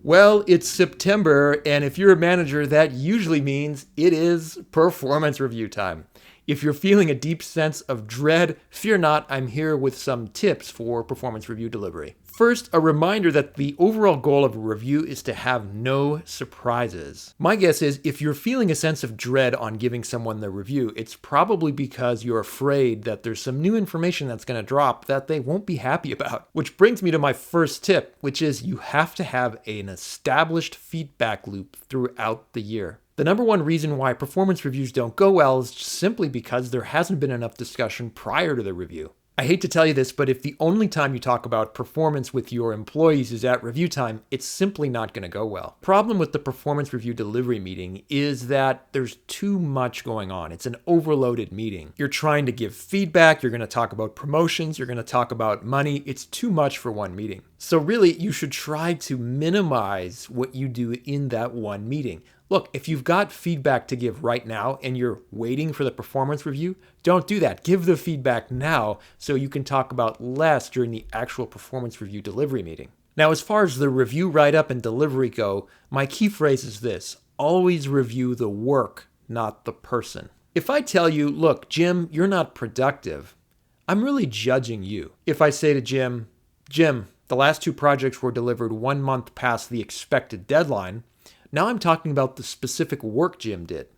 Well, it's September, and if you're a manager, that usually means it is performance review time. If you're feeling a deep sense of dread, fear not, I'm here with some tips for performance review delivery. First, a reminder that the overall goal of a review is to have no surprises. My guess is if you're feeling a sense of dread on giving someone the review, it's probably because you're afraid that there's some new information that's going to drop that they won't be happy about. Which brings me to my first tip, which is you have to have an established feedback loop throughout the year. The number one reason why performance reviews don't go well is simply because there hasn't been enough discussion prior to the review. I hate to tell you this, but if the only time you talk about performance with your employees is at review time, it's simply not going to go well. Problem with the performance review delivery meeting is that there's too much going on. It's an overloaded meeting. You're trying to give feedback, you're going to talk about promotions, you're going to talk about money. It's too much for one meeting. So really, you should try to minimize what you do in that one meeting. Look, if you've got feedback to give right now and you're waiting for the performance review, don't do that. Give the feedback now so you can talk about less during the actual performance review delivery meeting. Now, as far as the review write-up and delivery go, my key phrase is this: always review the work, not the person. If I tell you, look, Jim, you're not productive, I'm really judging you. If I say to Jim, the last 2 projects were delivered 1 month past the expected deadline, now I'm talking about the specific work Jim did.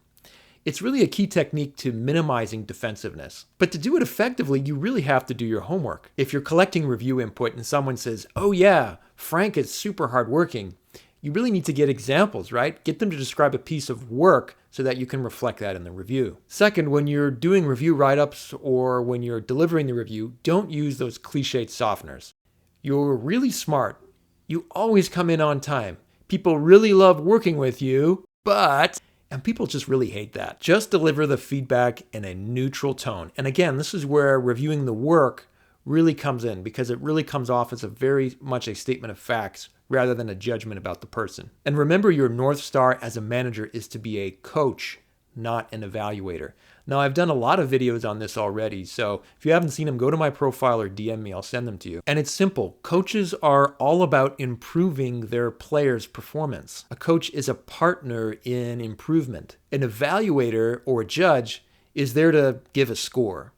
It's really a key technique to minimizing defensiveness. But to do it effectively, you really have to do your homework. If you're collecting review input and someone says, oh yeah, Frank is super hardworking, you really need to get examples, right? Get them to describe a piece of work so that you can reflect that in the review. Second, when you're doing review write-ups or when you're delivering the review, don't use those cliched softeners. You're really smart. You always come in on time. People really love working with you, and people just really hate that. Just deliver the feedback in a neutral tone. And again, this is where reviewing the work really comes in, because it really comes off as a very much a statement of facts rather than a judgment about the person. And remember, your North Star as a manager is to be a coach, not an evaluator. Now, I've done a lot of videos on this already, so if you haven't seen them, go to my profile or DM me, I'll send them to you. And it's simple. Coaches are all about improving their players' performance. A coach is a partner in improvement. An evaluator or a judge is there to give a score.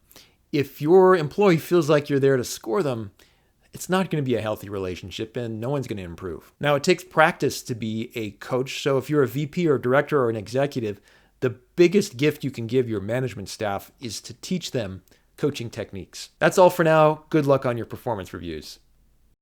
If your employee feels like you're there to score them, it's not going to be a healthy relationship and no one's going to improve. Now, it takes practice to be a coach, so if you're a VP or a director or an executive, the biggest gift you can give your management staff is to teach them coaching techniques. That's all for now. Good luck on your performance reviews.